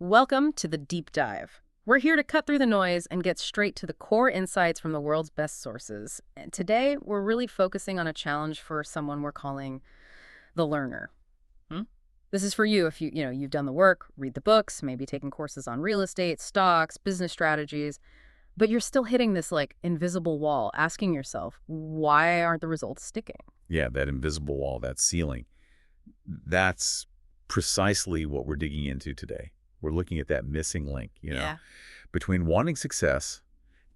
Welcome to the Deep Dive. We're here to cut through the noise and get straight to the core insights from the world's best sources. And today, we're really focusing on a challenge for someone we're calling the learner. This is for you if you've done the work, read the books, maybe taken courses on real estate, stocks, business strategies, but you're still hitting this invisible wall, asking yourself, why aren't the results sticking? Yeah, that invisible wall, that ceiling. That's precisely what we're digging into today. We're looking at that missing link, between wanting success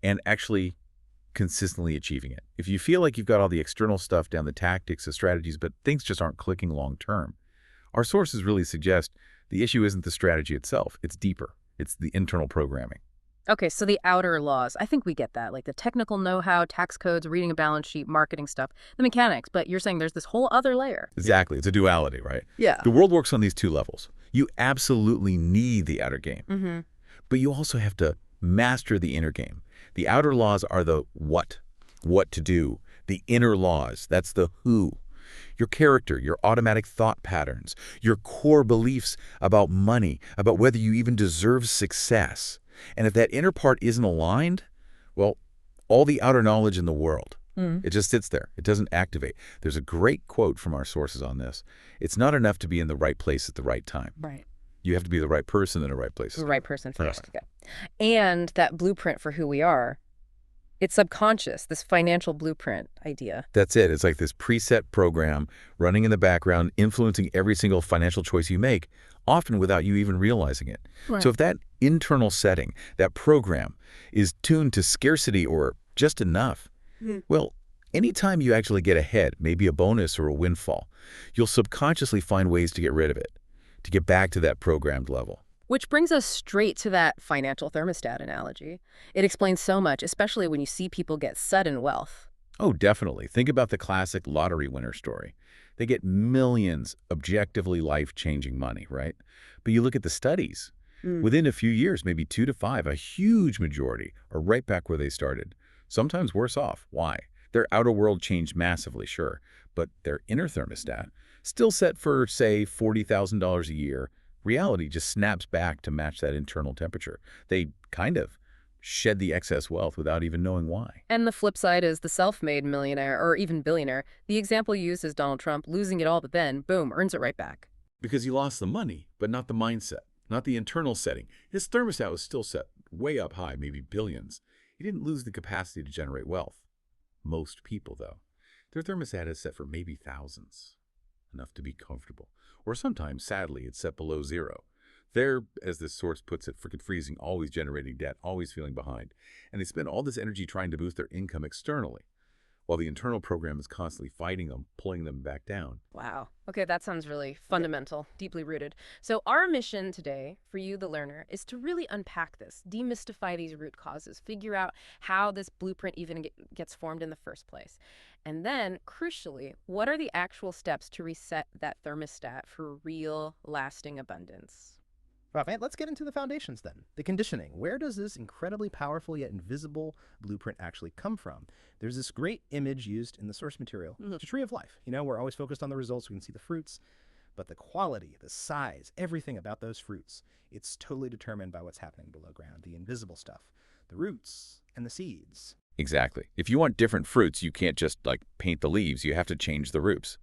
and actually consistently achieving it. If you feel like you've got all the external stuff down, the tactics, the strategies, but things just aren't clicking long term, our sources really suggest the issue isn't the strategy itself. It's deeper. It's the internal programming. Okay, so the outer laws, I think we get that, like the technical know-how, tax codes, reading a balance sheet, marketing stuff, the mechanics, but you're saying there's this whole other layer. Exactly. It's a duality, right? Yeah. The world works on these two levels. You absolutely need the outer game, but you also have to master the inner game. The outer laws are the what to do. The inner laws, that's the who. Your character, your automatic thought patterns, your core beliefs about money, about whether you even deserve success. And if that inner part isn't aligned, well, all the outer knowledge in the world, it just sits there. It doesn't activate. There's a great quote from our sources on this. It's not enough to be in the right place at the right time. Right. You have to be the right person in the right place. The right person first. Okay. And that blueprint for who we are, it's subconscious, this financial blueprint idea. That's it. It's like this preset program running in the background, influencing every single financial choice you make, often without you even realizing it. Right. So if that internal setting, that program, is tuned to scarcity or just enough, well, anytime you actually get ahead, maybe a bonus or a windfall, you'll subconsciously find ways to get rid of it, to get back to that programmed level. Which brings us straight to that financial thermostat analogy. It explains so much, especially when you see people get sudden wealth. Oh, definitely. Think about the classic lottery winner story. They get millions objectively life-changing money, right? But you look at the studies. Within a few years, maybe 2 to 5, a huge majority are right back where they started. Sometimes worse off. Why? Their outer world changed massively, sure, but their inner thermostat, still set for, say, $40,000 a year, reality just snaps back to match that internal temperature. They kind of shed the excess wealth without even knowing why. And the flip side is the self-made millionaire or even billionaire. The example used is Donald Trump losing it all, but then, boom, earns it right back. Because he lost the money, but not the mindset, not the internal setting. His thermostat was still set way up high, maybe billions. He didn't lose the capacity to generate wealth. Most people, though, their thermostat is set for maybe thousands, enough to be comfortable. Or sometimes, sadly, it's set below zero. They're, as this source puts it, frickin' freezing, always generating debt, always feeling behind. And they spend all this energy trying to boost their income externally, while the internal program is constantly fighting them, pulling them back down. Wow. Okay, that sounds really fundamental, deeply rooted. So our mission today, for you, the learner, is to really unpack this, demystify these root causes, figure out how this blueprint even gets formed in the first place. And then, crucially, what are the actual steps to reset that thermostat for real, lasting abundance? Right, let's get into the foundations then. The conditioning. Where does this incredibly powerful yet invisible blueprint actually come from? There's this great image used in the source material, the tree of life. We're always focused on the results. We can see the fruits, but the quality, the size, everything about those fruits, it's totally determined by what's happening below ground, the invisible stuff, the roots and the seeds. Exactly. If you want different fruits, you can't just, paint the leaves. You have to change the roots.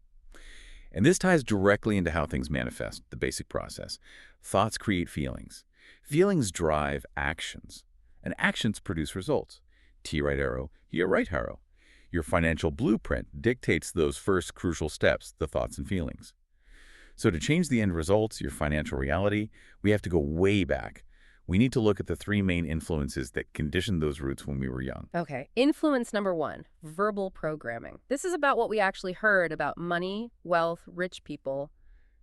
And this ties directly into how things manifest, the basic process. Thoughts create feelings. Feelings drive actions. And actions produce results. T right arrow, here right arrow. Your financial blueprint dictates those first crucial steps, the thoughts and feelings. So to change the end results, your financial reality, we have to go way back. We need to look at the 3 main influences that conditioned those roots when we were young. Okay, influence number 1, verbal programming. This is about what we actually heard about money, wealth, rich people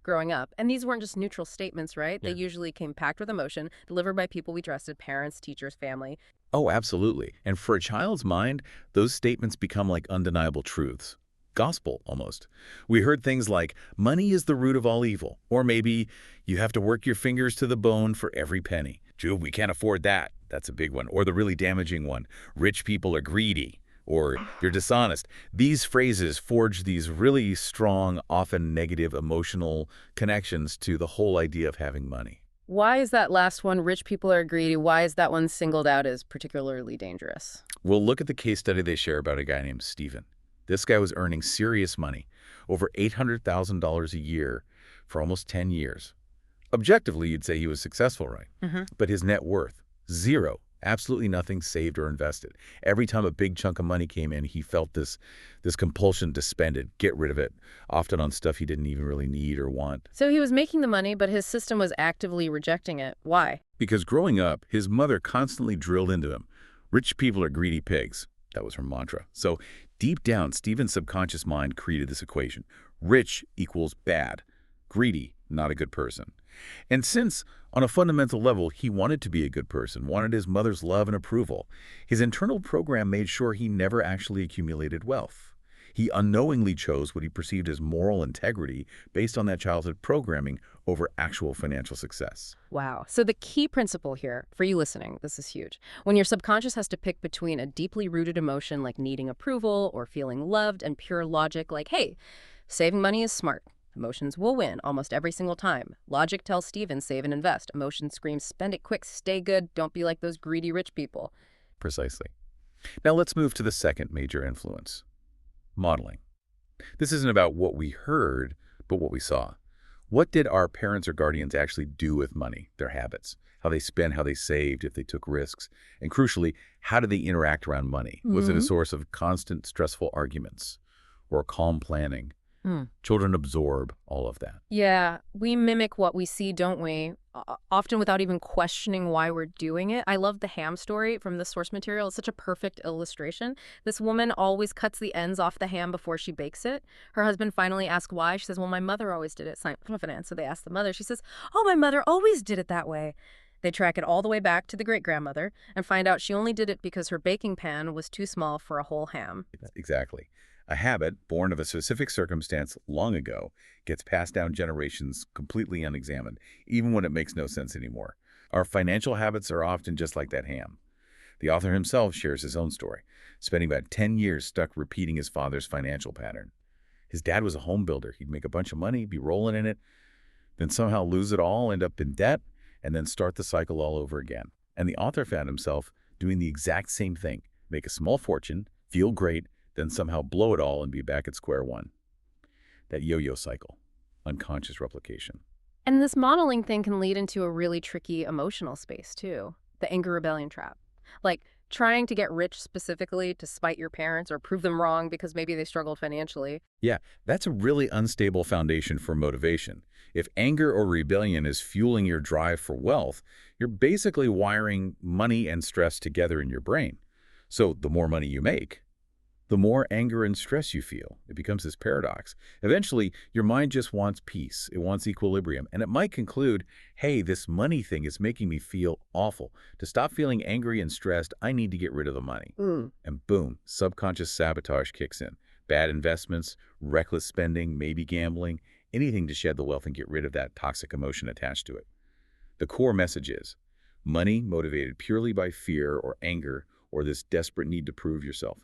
growing up. And these weren't just neutral statements, right? Yeah. They usually came packed with emotion, delivered by people we trusted, parents, teachers, family. Oh, absolutely. And for a child's mind, those statements become like undeniable truths. Gospel, almost. We heard things like, money is the root of all evil. Or maybe, you have to work your fingers to the bone for every penny. Jube, we can't afford that. That's a big one. Or the really damaging one, rich people are greedy. Or you're dishonest. These phrases forge these really strong, often negative emotional connections to the whole idea of having money. Why is that last one, rich people are greedy, why is that one singled out as particularly dangerous? Well, look at the case study they share about a guy named Stephen. This guy was earning serious money, over $800,000 a year for almost 10 years. Objectively, you'd say he was successful, right? But his net worth, zero. Absolutely nothing saved or invested. Every time a big chunk of money came in, he felt this compulsion to spend it, get rid of it, often on stuff he didn't even really need or want. So he was making the money, but his system was actively rejecting it. Why? Because growing up, his mother constantly drilled into him, rich people are greedy pigs. That was her mantra. So deep down, Stephen's subconscious mind created this equation. Rich equals bad. Greedy, not a good person. And since, on a fundamental level, he wanted to be a good person, wanted his mother's love and approval, his internal program made sure he never actually accumulated wealth. He unknowingly chose what he perceived as moral integrity based on that childhood programming over actual financial success. Wow. So the key principle here, for you listening, this is huge. When your subconscious has to pick between a deeply rooted emotion like needing approval or feeling loved and pure logic like, hey, saving money is smart. Emotions will win almost every single time. Logic tells Steven, save and invest. Emotion screams, spend it quick, stay good, don't be like those greedy rich people. Precisely. Now let's move to the second major influence, modeling. This isn't about what we heard, but what we saw. What did our parents or guardians actually do with money, their habits, how they spent, how they saved, if they took risks, and crucially, how did they interact around money? Was it a source of constant stressful arguments or calm planning? Children absorb all of that. Yeah, we mimic what we see, don't we? Often without even questioning why we're doing it. I love the ham story from the source material. It's such a perfect illustration. This woman always cuts the ends off the ham before she bakes it. Her husband finally asks why. She says, well, my mother always did it. Scientific finance. So they ask the mother. She says, oh, my mother always did it that way. They track it all the way back to the great-grandmother and find out she only did it because her baking pan was too small for a whole ham. Exactly. A habit born of a specific circumstance long ago gets passed down generations completely unexamined, even when it makes no sense anymore. Our financial habits are often just like that ham. The author himself shares his own story, spending about 10 years stuck repeating his father's financial pattern. His dad was a home builder. He'd make a bunch of money, be rolling in it, then somehow lose it all, end up in debt, and then start the cycle all over again. And the author found himself doing the exact same thing, make a small fortune, feel great, then somehow blow it all and be back at square one. That yo-yo cycle, unconscious replication. And this modeling thing can lead into a really tricky emotional space, too. The anger rebellion trap. Like trying to get rich specifically to spite your parents or prove them wrong because maybe they struggled financially. Yeah, that's a really unstable foundation for motivation. If anger or rebellion is fueling your drive for wealth, you're basically wiring money and stress together in your brain. So the more money you make, the more anger and stress you feel. It becomes this paradox. Eventually, your mind just wants peace. It wants equilibrium. And it might conclude, hey, this money thing is making me feel awful. To stop feeling angry and stressed, I need to get rid of the money. And boom, subconscious sabotage kicks in. Bad investments, reckless spending, maybe gambling, anything to shed the wealth and get rid of that toxic emotion attached to it. The core message is, money motivated purely by fear or anger or this desperate need to prove yourself,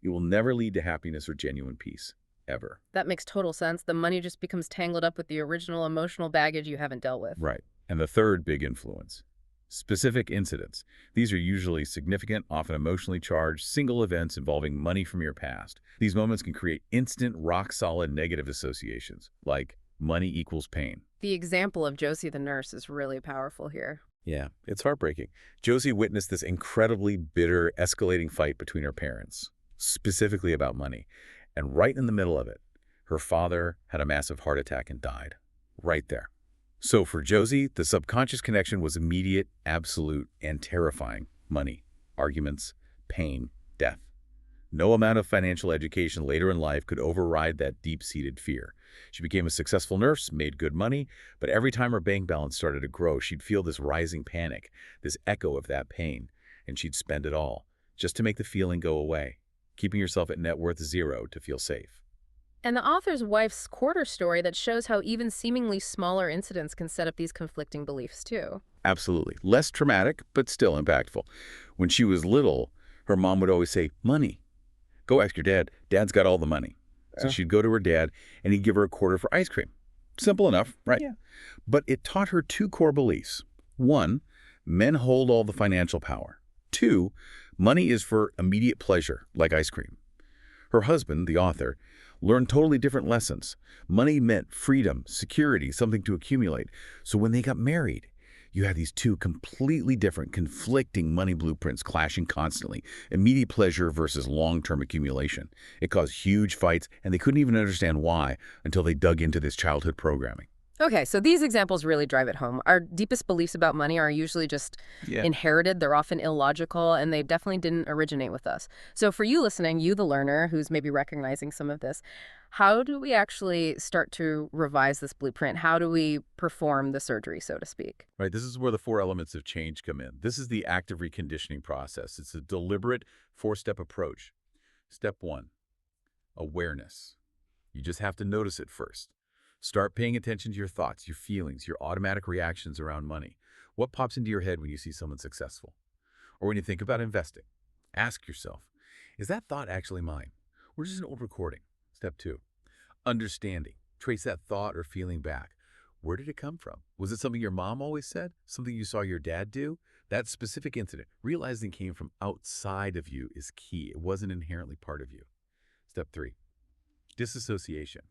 it will never lead to happiness or genuine peace, ever. That makes total sense. The money just becomes tangled up with the original emotional baggage you haven't dealt with. Right. And the third big influence, specific incidents. These are usually significant, often emotionally charged, single events involving money from your past. These moments can create instant, rock-solid negative associations, like money equals pain. The example of Josie the nurse is really powerful here. Yeah, it's heartbreaking. Josie witnessed this incredibly bitter, escalating fight between her parents, specifically about money. And right in the middle of it, her father had a massive heart attack and died. Right there. So for Josie, the subconscious connection was immediate, absolute, and terrifying. Money, arguments, pain, death. No amount of financial education later in life could override that deep-seated fear. She became a successful nurse, made good money, but every time her bank balance started to grow, she'd feel this rising panic, this echo of that pain, and she'd spend it all, just to make the feeling go away, keeping herself at net worth zero to feel safe. And the author's wife's quarter story that shows how even seemingly smaller incidents can set up these conflicting beliefs, too. Absolutely. Less traumatic, but still impactful. When she was little, her mom would always say, money. Go ask your dad. Dad's got all the money. So she'd go to her dad, and he'd give her a quarter for ice cream. Simple enough, right? Yeah. But it taught her two core beliefs. 1, men hold all the financial power. 2, money is for immediate pleasure, like ice cream. Her husband, the author, learned totally different lessons. Money meant freedom, security, something to accumulate. So when they got married, you had these two completely different, conflicting money blueprints clashing constantly. Immediate pleasure versus long-term accumulation. It caused huge fights, and they couldn't even understand why until they dug into this childhood programming. Okay, so these examples really drive it home. Our deepest beliefs about money are usually just inherited. They're often illogical, and they definitely didn't originate with us. So for you listening, you the learner who's maybe recognizing some of this, how do we actually start to revise this blueprint? How do we perform the surgery, so to speak? Right, this is where the 4 elements of change come in. This is the active reconditioning process. It's a deliberate 4-step approach. Step 1, awareness. You just have to notice it first. Start paying attention to your thoughts, your feelings, your automatic reactions around money. What pops into your head when you see someone successful? Or when you think about investing? Ask yourself, is that thought actually mine? Or just an old recording? Step 2, understanding. Trace that thought or feeling back. Where did it come from? Was it something your mom always said? Something you saw your dad do? That specific incident, realizing it came from outside of you, is key. It wasn't inherently part of you. Step 3, disassociation.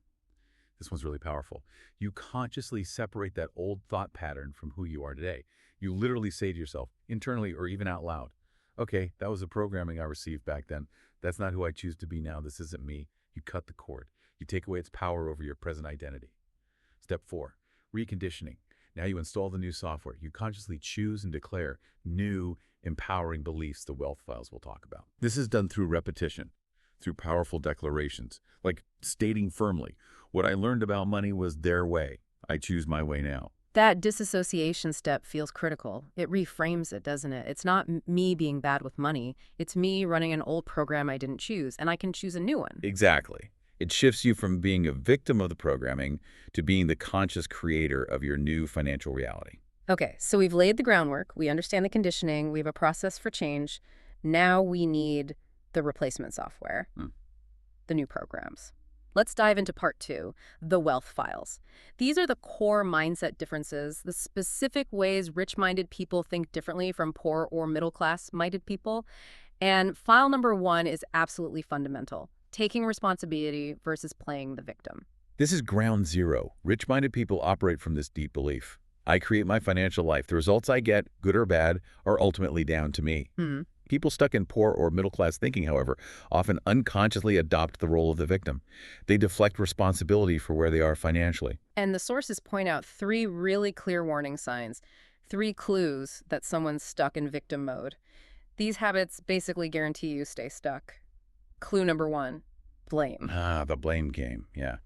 This one's really powerful. You consciously separate that old thought pattern from who you are today. You literally say to yourself, internally or even out loud, okay, that was the programming I received back then. That's not who I choose to be now. This isn't me. You cut the cord. You take away its power over your present identity. Step 4, reconditioning. Now you install the new software. You consciously choose and declare new, empowering beliefs, the wealth files we'll talk about. This is done through repetition, through powerful declarations, like stating firmly, what I learned about money was their way. I choose my way now. That disassociation step feels critical. It reframes it, doesn't it? It's not me being bad with money. It's me running an old program I didn't choose, and I can choose a new one. Exactly. It shifts you from being a victim of the programming to being the conscious creator of your new financial reality. Okay, so we've laid the groundwork. We understand the conditioning. We have a process for change. Now we need the replacement software, the new programs. Let's dive into part 2, the wealth files. These are the core mindset differences, the specific ways rich-minded people think differently from poor or middle-class-minded people. And file number 1 is absolutely fundamental, taking responsibility versus playing the victim. This is ground zero. Rich-minded people operate from this deep belief. I create my financial life. The results I get, good or bad, are ultimately down to me. People stuck in poor or middle-class thinking, however, often unconsciously adopt the role of the victim. They deflect responsibility for where they are financially. And the sources point out 3 really clear warning signs, 3 clues that someone's stuck in victim mode. These habits basically guarantee you stay stuck. Clue number 1, blame. The blame game, yeah.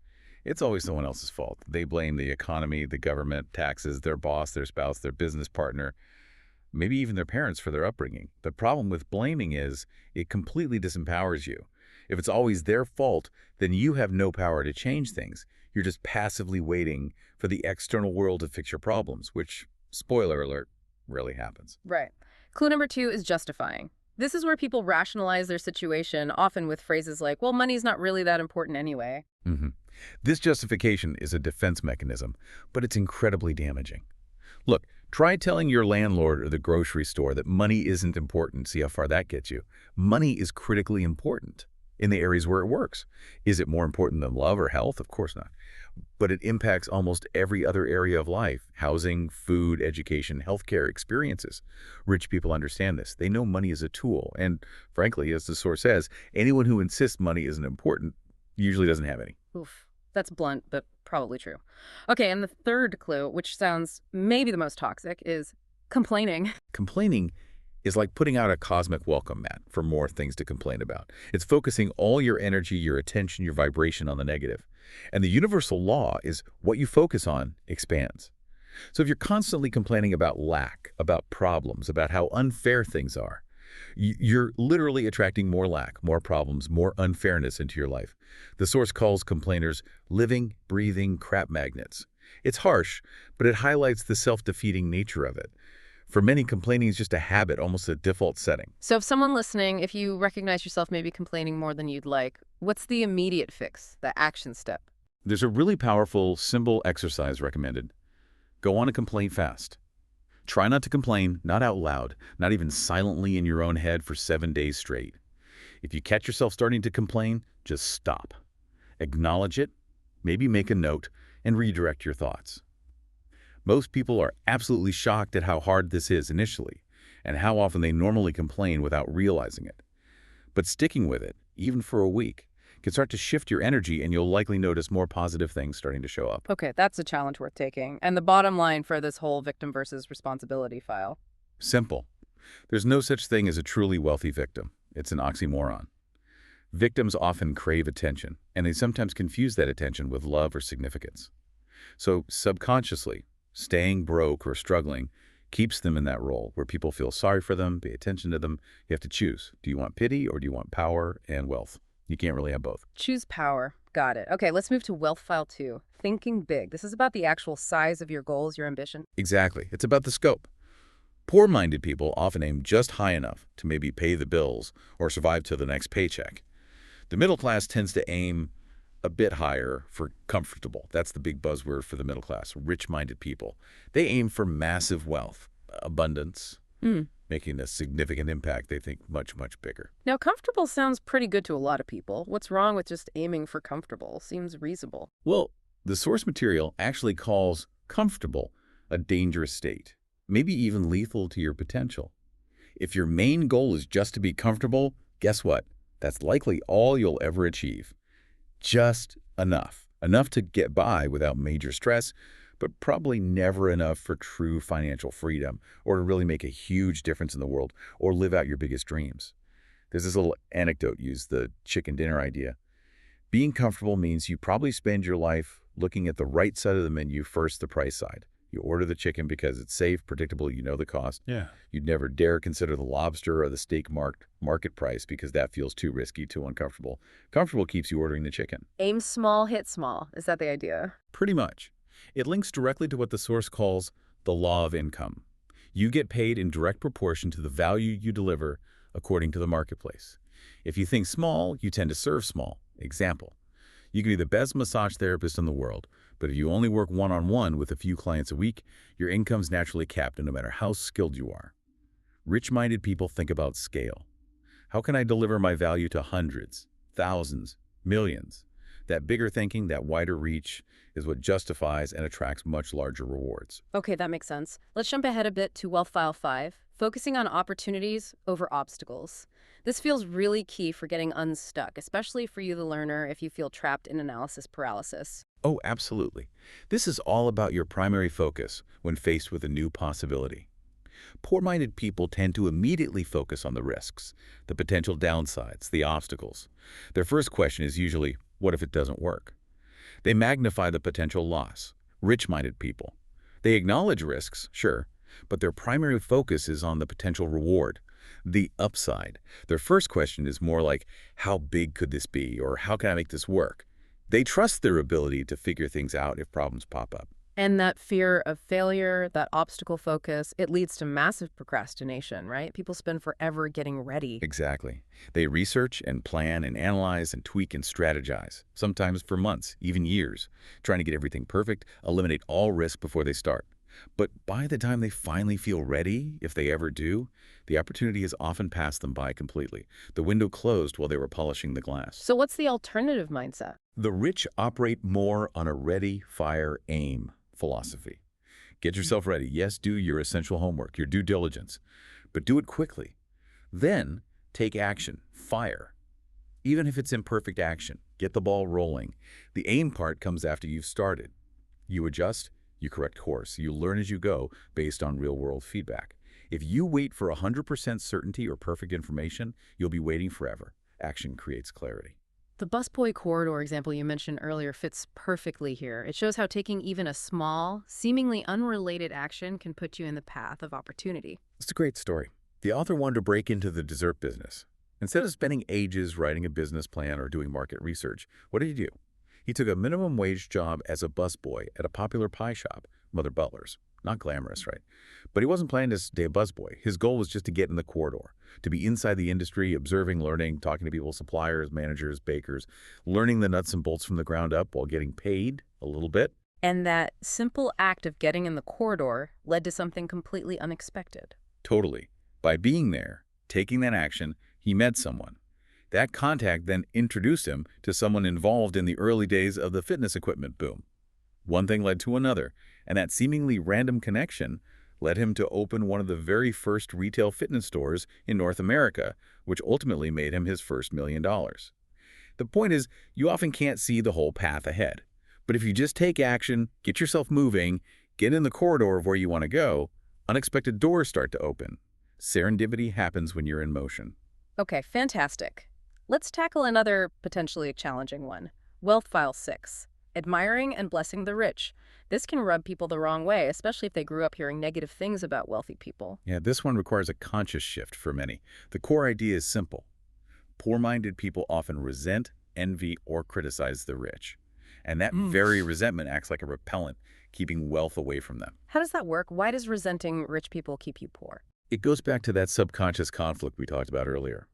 It's always someone else's fault. They blame the economy, the government, taxes, their boss, their spouse, their business partner, maybe even their parents for their upbringing. The problem with blaming is it completely disempowers you. If it's always their fault, then you have no power to change things. You're just passively waiting for the external world to fix your problems, which, spoiler alert, rarely happens. Right. Clue number 2 is justifying. This is where people rationalize their situation, often with phrases like, well, money's not really that important anyway. This justification is a defense mechanism, but it's incredibly damaging. Look, try telling your landlord or the grocery store that money isn't important. See how far that gets you. Money is critically important in the areas where it works. Is it more important than love or health? Of course not. But it impacts almost every other area of life: housing, food, education, healthcare, experiences. Rich people understand this. They know money is a tool. And frankly, as the source says, anyone who insists money isn't important usually doesn't have any. Oof. That's blunt, but probably true. Okay, and the third clue, which sounds maybe the most toxic, is complaining. Complaining is like putting out a cosmic welcome mat for more things to complain about. It's focusing all your energy, your attention, your vibration on the negative. And the universal law is what you focus on expands. So if you're constantly complaining about lack, about problems, about how unfair things are, you're literally attracting more lack, more problems, more unfairness into your life. The source calls complainers living, breathing crap magnets. It's harsh, but it highlights the self-defeating nature of it. For many, complaining is just a habit, almost a default setting. So if someone listening, if you recognize yourself maybe complaining more than you'd like, what's the immediate fix, the action step? There's a really powerful, simple exercise recommended. Go on a complaint fast. Try not to complain, not out loud, not even silently in your own head for 7 days straight. If you catch yourself starting to complain, just stop. Acknowledge it, maybe make a note, and redirect your thoughts. Most people are absolutely shocked at how hard this is initially, and how often they normally complain without realizing it. But sticking with it, even for a week, can start to shift your energy, and you'll likely notice more positive things starting to show up. Okay, that's a challenge worth taking. And the bottom line for this whole victim versus responsibility file. Simple. There's no such thing as a truly wealthy victim. It's an oxymoron. Victims often crave attention, and they sometimes confuse that attention with love or significance. So subconsciously, staying broke or struggling keeps them in that role where people feel sorry for them, pay attention to them. You have to choose. Do you want pity or do you want power and wealth? You can't really have both. Choose power. Got it. Okay, let's move to Wealth File 2. Thinking big. This is about the actual size of your goals, your ambition. Exactly. It's about the scope. Poor-minded people often aim just high enough to maybe pay the bills or survive till the next paycheck. The middle class tends to aim a bit higher for comfortable. That's the big buzzword for the middle class, rich-minded people. They aim for massive wealth, abundance, making a significant impact they think much, much bigger. Now, comfortable sounds pretty good to a lot of people. What's wrong with just aiming for comfortable? Seems reasonable. Well, the source material actually calls comfortable a dangerous state, maybe even lethal to your potential. If your main goal is just to be comfortable, guess what? That's likely all you'll ever achieve. Just enough. Enough to get by without major stress, but probably never enough for true financial freedom or to really make a huge difference in the world or live out your biggest dreams. There's this little anecdote, use the chicken dinner idea. Being comfortable means you probably spend your life looking at the right side of the menu first, the price side. You order the chicken because it's safe, predictable, you know the cost. Yeah. You'd never dare consider the lobster or the steak market price because that feels too risky, too uncomfortable. Comfortable keeps you ordering the chicken. Aim small, hit small. Is that the idea? Pretty much. It links directly to what the source calls the law of income. You get paid in direct proportion to the value you deliver according to the marketplace. If you think small, you tend to serve small. Example, you can be the best massage therapist in the world, but if you only work one-on-one with a few clients a week, your income's naturally capped no matter how skilled you are. Rich-minded people think about scale. How can I deliver my value to hundreds, thousands, millions? That bigger thinking, that wider reach, is what justifies and attracts much larger rewards. Okay, that makes sense. Let's jump ahead a bit to Wealth File 5, focusing on opportunities over obstacles. This feels really key for getting unstuck, especially for you, the learner, if you feel trapped in analysis paralysis. Oh, absolutely. This is all about your primary focus when faced with a new possibility. Poor-minded people tend to immediately focus on the risks, the potential downsides, the obstacles. Their first question is usually, what if it doesn't work? They magnify the potential loss. Rich-minded people, they acknowledge risks, sure, but their primary focus is on the potential reward, the upside. Their first question is more like, how big could this be, or how can I make this work? They trust their ability to figure things out if problems pop up. And that fear of failure, that obstacle focus, it leads to massive procrastination, right? People spend forever getting ready. Exactly. They research and plan and analyze and tweak and strategize, sometimes for months, even years, trying to get everything perfect, eliminate all risk before they start. But by the time they finally feel ready, if they ever do, the opportunity has often passed them by completely. The window closed while they were polishing the glass. So what's the alternative mindset? The rich operate more on a ready, fire, aim philosophy. Get yourself ready. Yes, do your essential homework, your due diligence, but do it quickly. Then take action, fire. Even if it's imperfect action, get the ball rolling. The aim part comes after you've started. You adjust, you correct course. You learn as you go based on real-world feedback. If you wait for 100% certainty or perfect information, you'll be waiting forever. Action creates clarity. The busboy corridor example you mentioned earlier fits perfectly here. It shows how taking even a small, seemingly unrelated action can put you in the path of opportunity. It's a great story. The author wanted to break into the dessert business. Instead of spending ages writing a business plan or doing market research, what did he do? He took a minimum wage job as a busboy at a popular pie shop, Mother Butler's. Not glamorous, right? But he wasn't planning to stay a busboy. His goal was just to get in the corridor, to be inside the industry, observing, learning, talking to people, suppliers, managers, bakers, learning the nuts and bolts from the ground up while getting paid a little bit. And that simple act of getting in the corridor led to something completely unexpected. Totally. By being there, taking that action, he met someone. That contact then introduced him to someone involved in the early days of the fitness equipment boom. One thing led to another, and that seemingly random connection led him to open one of the very first retail fitness stores in North America, which ultimately made him his first $1 million. The point is, you often can't see the whole path ahead. But if you just take action, get yourself moving, get in the corridor of where you want to go, unexpected doors start to open. Serendipity happens when you're in motion. Okay, fantastic. Let's tackle another potentially challenging one. Wealth File 6. Admiring and blessing the rich. This can rub people the wrong way, especially if they grew up hearing negative things about wealthy people. Yeah, this one requires a conscious shift for many. The core idea is simple. Poor-minded people often resent, envy, or criticize the rich. And that very resentment acts like a repellent, keeping wealth away from them. How does that work? Why does resenting rich people keep you poor? It goes back to that subconscious conflict we talked about earlier.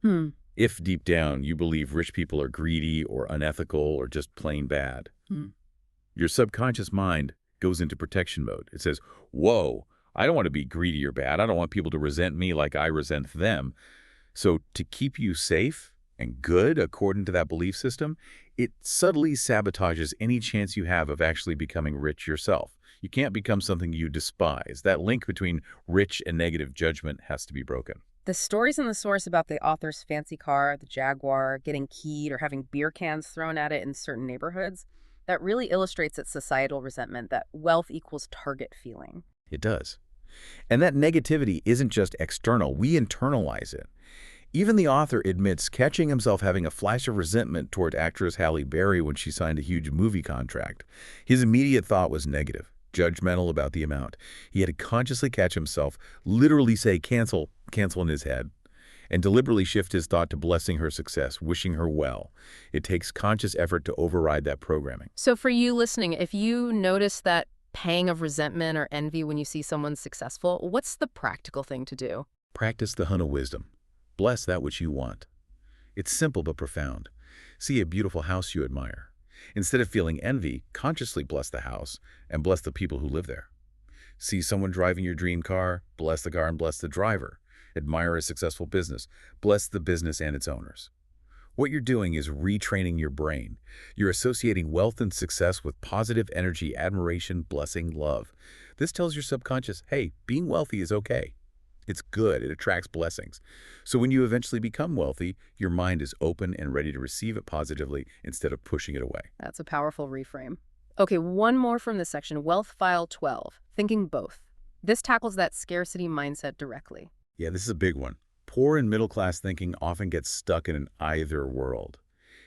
If deep down you believe rich people are greedy or unethical or just plain bad, your subconscious mind goes into protection mode. It says, whoa, I don't want to be greedy or bad. I don't want people to resent me like I resent them. So to keep you safe and good according to that belief system, it subtly sabotages any chance you have of actually becoming rich yourself. You can't become something you despise. That link between rich and negative judgment has to be broken. The stories in the source about the author's fancy car, the Jaguar, getting keyed, or having beer cans thrown at it in certain neighborhoods, that really illustrates its societal resentment, that wealth equals target feeling. It does. And that negativity isn't just external. We internalize it. Even the author admits catching himself having a flash of resentment toward actress Halle Berry when she signed a huge movie contract. His immediate thought was negative, judgmental about the amount. He had to consciously catch himself, literally say cancel in his head, and deliberately shift his thought to blessing her success, wishing her well. It takes conscious effort to override that programming. So for you listening, if you notice that pang of resentment or envy when you see someone successful, what's the practical thing to do? Practice the Hun of Wisdom. Bless that which you want. It's simple but profound. See a beautiful house you admire. Instead of feeling envy, consciously bless the house and bless the people who live there. See someone driving your dream car, bless the car and bless the driver. Admire a successful business, bless the business and its owners. What you're doing is retraining your brain. You're associating wealth and success with positive energy, admiration, blessing, love. This tells your subconscious, hey, being wealthy is okay. It's good. It attracts blessings. So when you eventually become wealthy, your mind is open and ready to receive it positively instead of pushing it away. That's a powerful reframe. Okay, one more from this section, Wealth File 12, Thinking Both. This tackles that scarcity mindset directly. Yeah, this is a big one. Poor and middle-class thinking often gets stuck in an either world.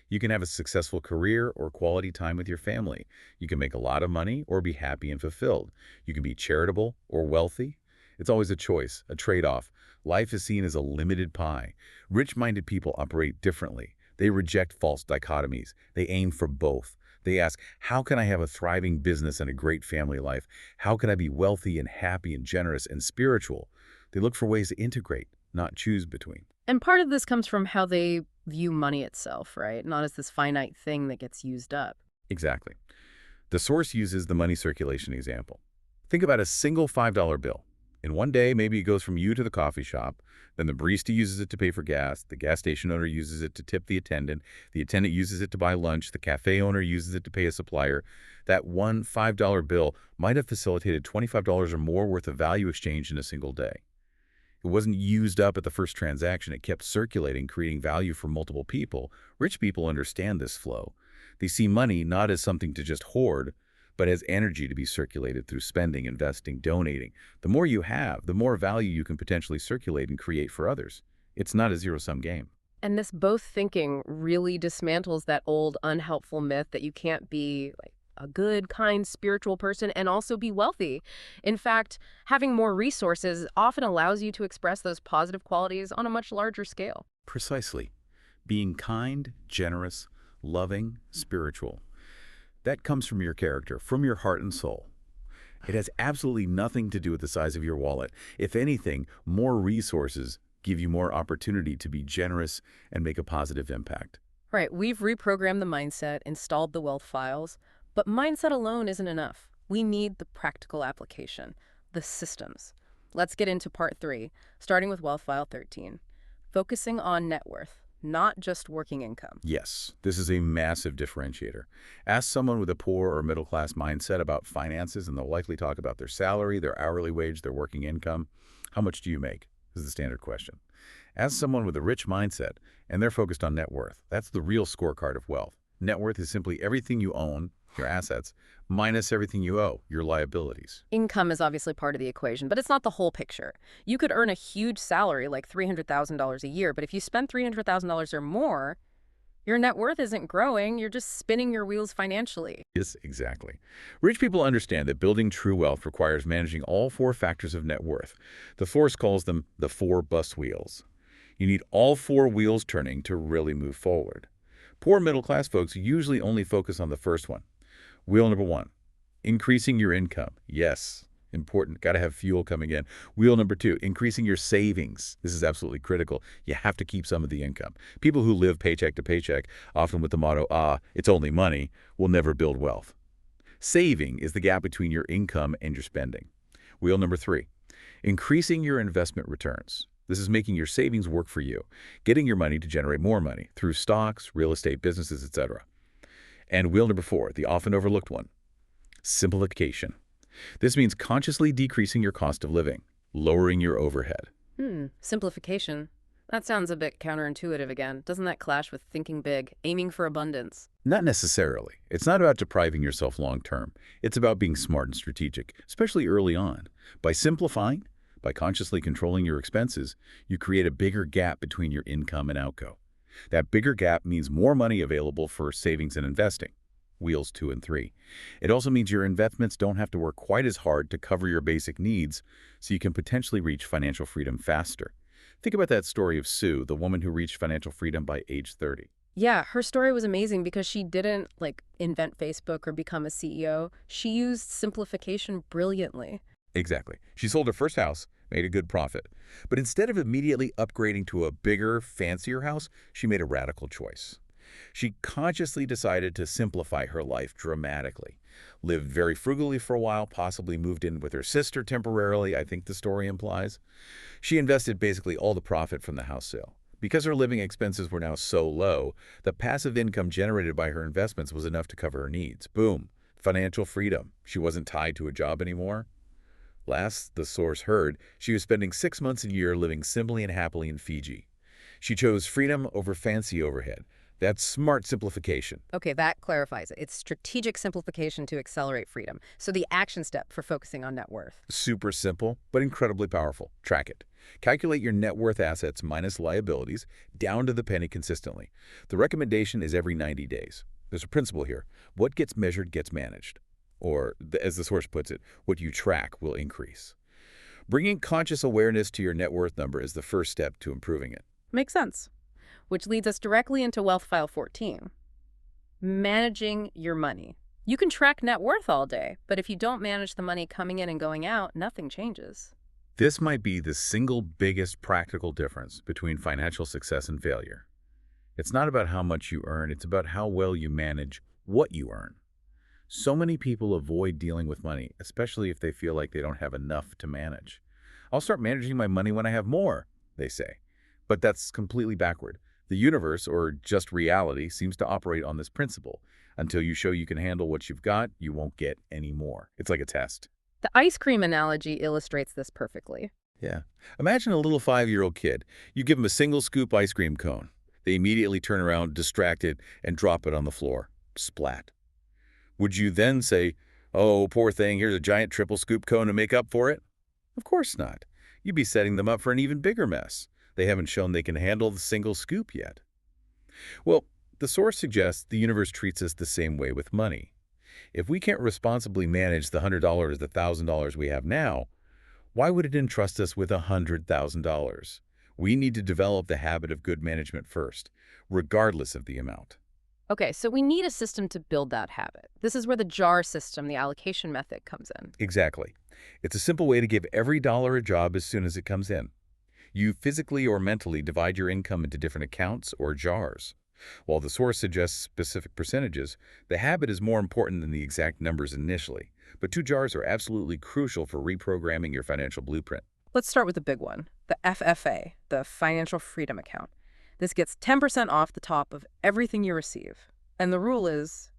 You can have a successful career or quality time with your family. You can make a lot of money or be happy and fulfilled. You can be charitable or wealthy. It's always a choice, a trade-off. Life is seen as a limited pie. Rich-minded people operate differently. They reject false dichotomies. They aim for both. They ask, how can I have a thriving business and a great family life? How can I be wealthy and happy and generous and spiritual? They look for ways to integrate, not choose between. And part of this comes from how they view money itself, right? Not as this finite thing that gets used up. Exactly. The source uses the money circulation example. Think about a single $5 bill. In one day, maybe it goes from you to the coffee shop, then the barista uses it to pay for gas, the gas station owner uses it to tip the attendant uses it to buy lunch, the cafe owner uses it to pay a supplier. That one $5 bill might have facilitated $25 or more worth of value exchange in a single day. It wasn't used up at the first transaction. It kept circulating, creating value for multiple people. Rich people understand this flow. They see money not as something to just hoard, but as energy to be circulated through spending, investing, donating. The more you have, the more value you can potentially circulate and create for others. It's not a zero-sum game. And this both thinking really dismantles that old unhelpful myth that you can't be like a good, kind, spiritual person and also be wealthy. In fact, having more resources often allows you to express those positive qualities on a much larger scale. Precisely. Being kind, generous, loving, spiritual. That comes from your character, from your heart and soul. It has absolutely nothing to do with the size of your wallet. If anything, more resources give you more opportunity to be generous and make a positive impact. Right, we've reprogrammed the mindset, installed the wealth files, But mindset alone isn't enough. We need the practical application, the systems. Let's get into part 3, starting with Wealth File 13. Focusing on net worth, not just working income. Yes, this is a massive differentiator. Ask someone with a poor or middle-class mindset about finances, and they'll likely talk about their salary, their hourly wage, their working income. How much do you make? Is the standard question. Ask someone with a rich mindset, and they're focused on net worth. That's the real scorecard of wealth. Net worth is simply everything you own, your assets, minus everything you owe, your liabilities. Income is obviously part of the equation, but it's not the whole picture. You could earn a huge salary, like $300,000 a year, but if you spend $300,000 or more, your net worth isn't growing, you're just spinning your wheels financially. Yes, exactly. Rich people understand that building true wealth requires managing all 4 factors of net worth. The Force calls them the 4 bus wheels. You need all 4 wheels turning to really move forward. Poor middle-class folks usually only focus on the first one. Wheel number 1, increasing your income. Yes, important. Got to have fuel coming in. Wheel number 2, increasing your savings. This is absolutely critical. You have to keep some of the income. People who live paycheck to paycheck, often with the motto, it's only money, will never build wealth. Saving is the gap between your income and your spending. Wheel number 3, increasing your investment returns. This is making your savings work for you, getting your money to generate more money through stocks, real estate, businesses, etc. And wheel number 4, the often overlooked one, simplification. This means consciously decreasing your cost of living, lowering your overhead. Simplification. That sounds a bit counterintuitive again. Doesn't that clash with thinking big, aiming for abundance? Not necessarily. It's not about depriving yourself long term. It's about being smart and strategic, especially early on. By simplifying, by consciously controlling your expenses, you create a bigger gap between your income and outgo. That bigger gap means more money available for savings and investing. Wheels 2 and 3. It also means your investments don't have to work quite as hard to cover your basic needs, so you can potentially reach financial freedom faster. Think about that story of Sue, the woman who reached financial freedom by age 30. Yeah, her story was amazing because she didn't, invent Facebook or become a CEO. She used simplification brilliantly. Exactly. She sold her first house, made a good profit. But instead of immediately upgrading to a bigger, fancier house, she made a radical choice. She consciously decided to simplify her life dramatically. Lived very frugally for a while, possibly moved in with her sister temporarily, I think the story implies. She invested basically all the profit from the house sale. Because her living expenses were now so low, the passive income generated by her investments was enough to cover her needs. Boom. Financial freedom. She wasn't tied to a job anymore. Last the source heard, she was spending 6 months a year living simply and happily in Fiji. She chose freedom over fancy overhead. That's smart simplification. Okay, that clarifies it. It's strategic simplification to accelerate freedom. So the action step for focusing on net worth. Super simple, but incredibly powerful. Track it. Calculate your net worth assets minus liabilities down to the penny consistently. The recommendation is every 90 days. There's a principle here. What gets measured gets managed. Or, as the source puts it, what you track will increase. Bringing conscious awareness to your net worth number is the first step to improving it. Makes sense. Which leads us directly into Wealth File 14. Managing your money. You can track net worth all day, but if you don't manage the money coming in and going out, nothing changes. This might be the single biggest practical difference between financial success and failure. It's not about how much you earn, it's about how well you manage what you earn. So many people avoid dealing with money, especially if they feel like they don't have enough to manage. I'll start managing my money when I have more, they say. But that's completely backward. The universe, or just reality, seems to operate on this principle. Until you show you can handle what you've got, you won't get any more. It's like a test. The ice cream analogy illustrates this perfectly. Yeah. Imagine a little 5-year-old kid. You give them a single scoop ice cream cone. They immediately turn around, distracted, and drop it on the floor. Splat. Would you then say, "Oh, poor thing, here's a giant triple scoop cone to make up for it"? Of course not. You'd be setting them up for an even bigger mess. They haven't shown they can handle the single scoop yet. Well, the source suggests the universe treats us the same way with money. If we can't responsibly manage the $100, the $1,000 we have now, why would it entrust us with $100,000? We need to develop the habit of good management first, regardless of the amount. Okay, so we need a system to build that habit. This is where the JAR system, the allocation method, comes in. Exactly. It's a simple way to give every dollar a job as soon as it comes in. You physically or mentally divide your income into different accounts or jars. While the source suggests specific percentages, the habit is more important than the exact numbers initially. But two jars are absolutely crucial for reprogramming your financial blueprint. Let's start with the big one, the FFA, the Financial Freedom Account. This gets 10% off the top of everything you receive. And the rule is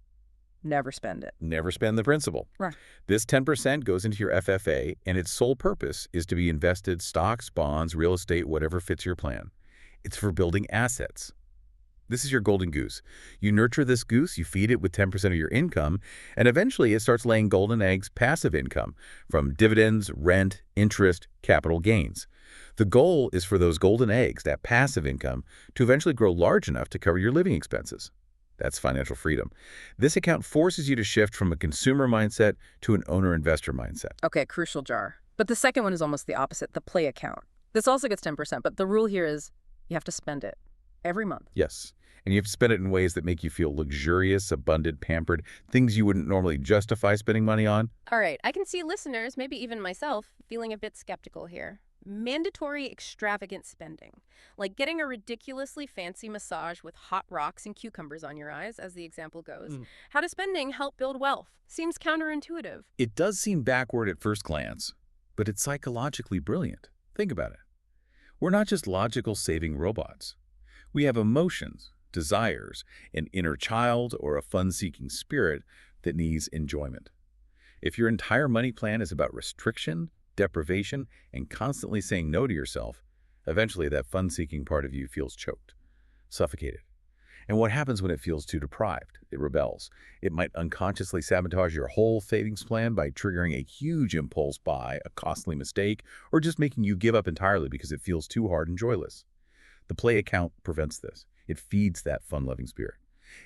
never spend it. Never spend the principal. Right. This 10% goes into your FFA, and its sole purpose is to be invested stocks, bonds, real estate, whatever fits your plan. It's for building assets. This is your golden goose. You nurture this goose, you feed it with 10% of your income, and eventually it starts laying golden eggs, passive income, from dividends, rent, interest, capital gains. The goal is for those golden eggs, that passive income, to eventually grow large enough to cover your living expenses. That's financial freedom. This account forces you to shift from a consumer mindset to an owner-investor mindset. Okay, crucial jar. But the second one is almost the opposite, the play account. This also gets 10%, but the rule here is you have to spend it every month. Yes. And you have to spend it in ways that make you feel luxurious, abundant, pampered, things you wouldn't normally justify spending money on. All right, I can see listeners, maybe even myself, feeling a bit skeptical here. Mandatory extravagant spending, like getting a ridiculously fancy massage with hot rocks and cucumbers on your eyes, as the example goes. How does spending help build wealth? Seems counterintuitive. It does seem backward at first glance, but it's psychologically brilliant. Think about it. We're not just logical saving robots. We have emotions, desires, an inner child, or a fun-seeking spirit that needs enjoyment. If your entire money plan is about restriction, deprivation, and constantly saying no to yourself, eventually that fun-seeking part of you feels choked, suffocated. And what happens when it feels too deprived? It rebels. It might unconsciously sabotage your whole savings plan by triggering a huge impulse buy, a costly mistake, or just making you give up entirely because it feels too hard and joyless. The play account prevents this. It feeds that fun-loving spirit.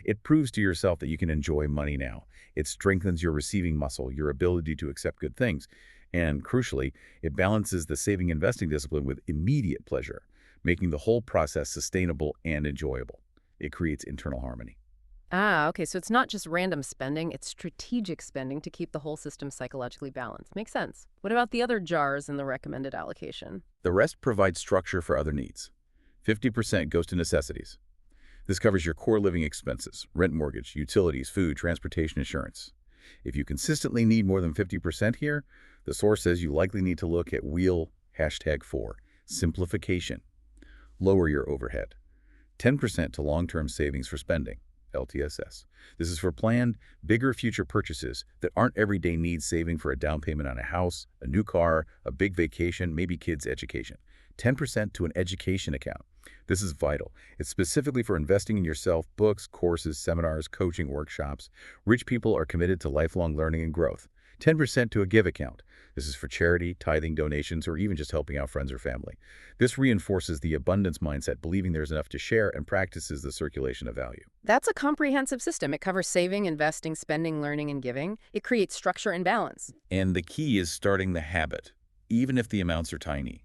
It proves to yourself that you can enjoy money now. It strengthens your receiving muscle, your ability to accept good things. And crucially, it balances the saving investing discipline with immediate pleasure, making the whole process sustainable and enjoyable. It creates internal harmony. Ah, okay, so it's not just random spending, it's strategic spending to keep the whole system psychologically balanced. Makes sense. What about the other jars in the recommended allocation? The rest provides structure for other needs. 50% goes to necessities. This covers your core living expenses, rent, mortgage, utilities, food, transportation, insurance. If you consistently need more than 50% here, the source says you likely need to look at wheel #4, simplification. Lower your overhead. 10% to long-term savings for spending, LTSS. This is for planned, bigger future purchases that aren't everyday needs, saving for a down payment on a house, a new car, a big vacation, maybe kids' education. 10% to an education account. This is vital. It's specifically for investing in yourself, books, courses, seminars, coaching, workshops. Rich people are committed to lifelong learning and growth. 10% to a give account. This is for charity, tithing, donations, or even just helping out friends or family. This reinforces the abundance mindset, believing there's enough to share, and practices the circulation of value. That's a comprehensive system. It covers saving, investing, spending, learning, and giving. It creates structure and balance. And the key is starting the habit, even if the amounts are tiny.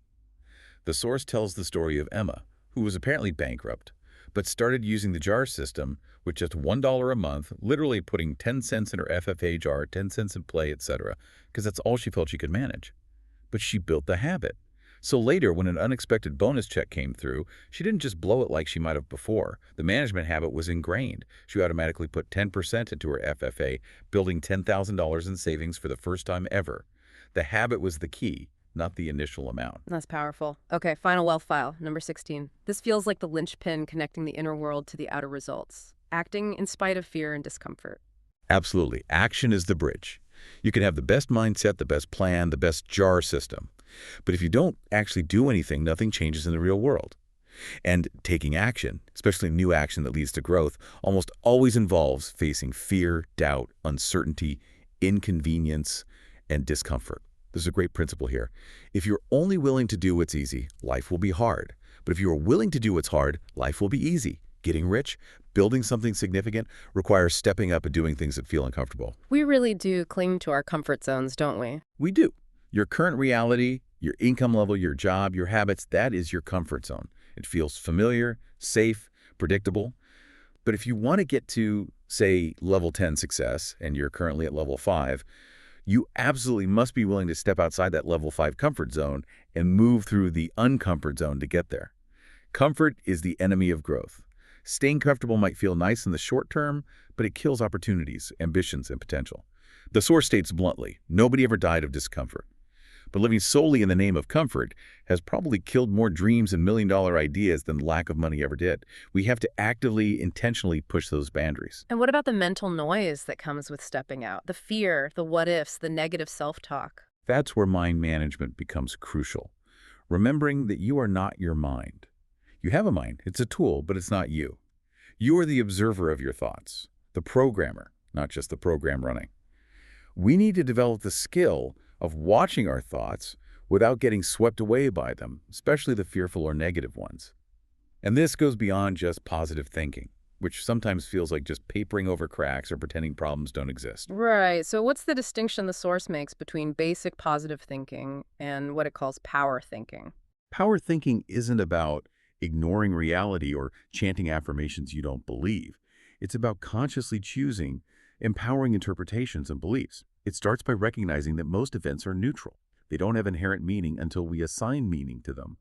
The source tells the story of Emma, who was apparently bankrupt, but started using the jar system with just $1 a month, literally putting 10 cents in her FFA jar, 10 cents in play, etc., because that's all she felt she could manage. But she built the habit. So later, when an unexpected bonus check came through, she didn't just blow it like she might have before. The management habit was ingrained. She automatically put 10% into her FFA, building $10,000 in savings for the first time ever. The habit was the key, not the initial amount. That's powerful. Okay, final wealth file, number 16. This feels like the linchpin connecting the inner world to the outer results, acting in spite of fear and discomfort. Absolutely. Action is the bridge. You can have the best mindset, the best plan, the best jar system. But if you don't actually do anything, nothing changes in the real world. And taking action, especially new action that leads to growth, almost always involves facing fear, doubt, uncertainty, inconvenience, and discomfort. There's a great principle here. If you're only willing to do what's easy, life will be hard. But if you are willing to do what's hard, life will be easy. Getting rich, building something significant, requires stepping up and doing things that feel uncomfortable. We really do cling to our comfort zones, don't we? We do. Your current reality, your income level, your job, your habits, that is your comfort zone. It feels familiar, safe, predictable. But if you want to get to, say, level 10 success, and you're currently at level 5, you absolutely must be willing to step outside that level 5 comfort zone and move through the uncomfort zone to get there. Comfort is the enemy of growth. Staying comfortable might feel nice in the short term, but it kills opportunities, ambitions, and potential. The source states bluntly, nobody ever died of discomfort. But living solely in the name of comfort has probably killed more dreams and million-dollar ideas than lack of money ever did. We have to actively, intentionally push those boundaries. And what about the mental noise that comes with stepping out? The fear, the what-ifs, the negative self-talk. That's where mind management becomes crucial. Remembering that you are not your mind. You have a mind. It's a tool, but it's not you. You are the observer of your thoughts, the programmer, not just the program running. We need to develop the skill of watching our thoughts without getting swept away by them, especially the fearful or negative ones. And this goes beyond just positive thinking, which sometimes feels like just papering over cracks or pretending problems don't exist. Right. So what's the distinction the source makes between basic positive thinking and what it calls power thinking? Power thinking isn't about ignoring reality or chanting affirmations you don't believe. It's about consciously choosing empowering interpretations and beliefs. It starts by recognizing that most events are neutral. They don't have inherent meaning until we assign meaning to them.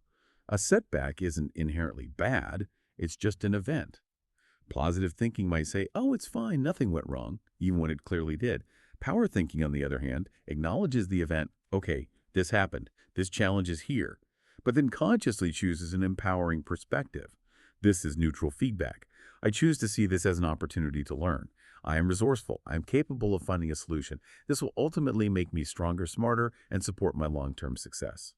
A setback isn't inherently bad, it's just an event. Positive thinking might say, oh, it's fine, nothing went wrong, even when it clearly did. Power thinking, on the other hand, acknowledges the event, okay, this happened, this challenge is here, but then consciously chooses an empowering perspective. This is neutral feedback. I choose to see this as an opportunity to learn. I am resourceful. I am capable of finding a solution. This will ultimately make me stronger, smarter, and support my long-term success.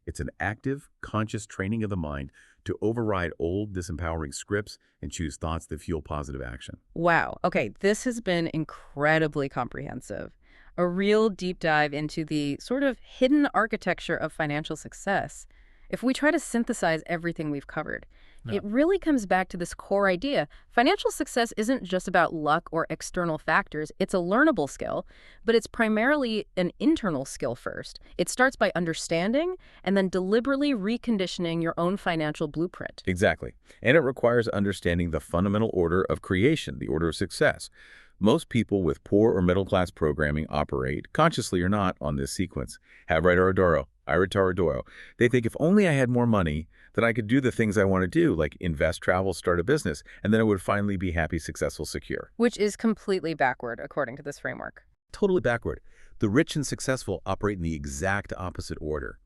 It's an active, conscious training of the mind to override old, disempowering scripts and choose thoughts that fuel positive action. Wow. Okay, this has been incredibly comprehensive. A real deep dive into the sort of hidden architecture of financial success. If we try to synthesize everything we've covered, it really comes back to this core idea. Financial success isn't just about luck or external factors. It's a learnable skill, but it's primarily an internal skill first. It starts by understanding and then deliberately reconditioning your own financial blueprint. Exactly. And it requires understanding the fundamental order of creation, the order of success. Most people with poor or middle-class programming operate, consciously or not, on this sequence. Have right or adoro. Ira. They think if only I had more money, then I could do the things I want to do, like invest, travel, start a business, and then I would finally be happy, successful, secure. Which is completely backward, according to this framework. Totally backward. The rich and successful operate in the exact opposite order.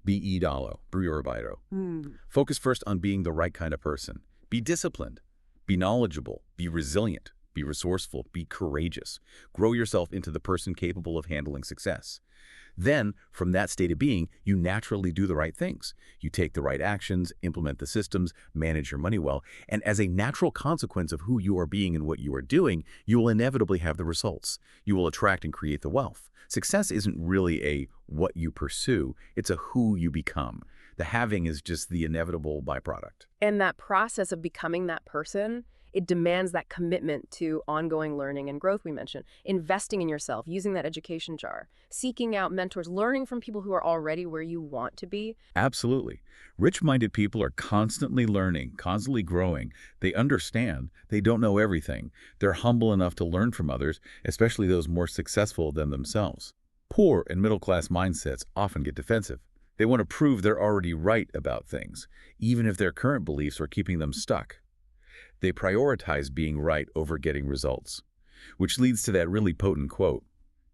Be idolo, prioritido. Focus first on being the right kind of person. Be disciplined. Be knowledgeable. Be resilient. Be resourceful. Be courageous. Grow yourself into the person capable of handling success. Then, from that state of being, you naturally do the right things. You take the right actions, implement the systems, manage your money well, and as a natural consequence of who you are being and what you are doing, you will inevitably have the results. You will attract and create the wealth. Success isn't really a what you pursue, it's a who you become. The having is just the inevitable byproduct. And that process of becoming that person, it demands that commitment to ongoing learning and growth we mentioned, investing in yourself, using that education jar, seeking out mentors, learning from people who are already where you want to be. Absolutely. Rich-minded people are constantly learning, constantly growing. They understand. They don't know everything. They're humble enough to learn from others, especially those more successful than themselves. Poor and middle-class mindsets often get defensive. They want to prove they're already right about things, even if their current beliefs are keeping them stuck. They prioritize being right over getting results, which leads to that really potent quote,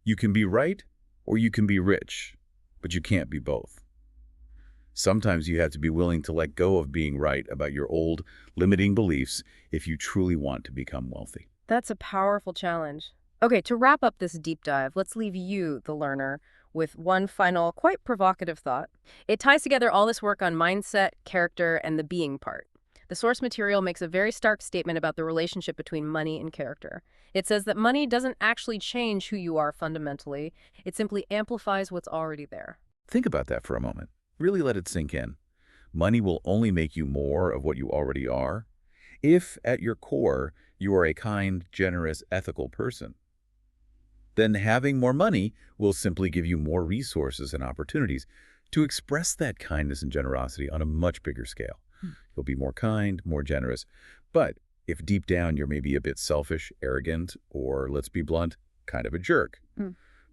"You can be right or you can be rich, but you can't be both." Sometimes you have to be willing to let go of being right about your old, limiting beliefs if you truly want to become wealthy. That's a powerful challenge. Okay, to wrap up this deep dive, let's leave you, the learner, with one final, quite provocative thought. It ties together all this work on mindset, character, and the being part. The source material makes a very stark statement about the relationship between money and character. It says that money doesn't actually change who you are fundamentally. It simply amplifies what's already there. Think about that for a moment. Really let it sink in. Money will only make you more of what you already are if, at your core, you are a kind, generous, ethical person. Then having more money will simply give you more resources and opportunities to express that kindness and generosity on a much bigger scale. You'll be more kind, more generous. But if deep down you're maybe a bit selfish, arrogant, or, let's be blunt, kind of a jerk,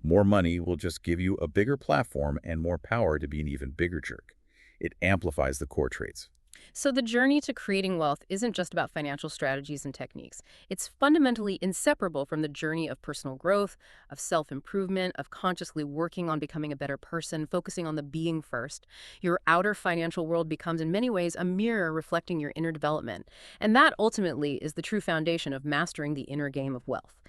more money will just give you a bigger platform and more power to be an even bigger jerk. It amplifies the core traits. So the journey to creating wealth isn't just about financial strategies and techniques. It's fundamentally inseparable from the journey of personal growth, of self-improvement, of consciously working on becoming a better person, focusing on the being first. Your outer financial world becomes in many ways a mirror reflecting your inner development. And that ultimately is the true foundation of mastering the inner game of wealth.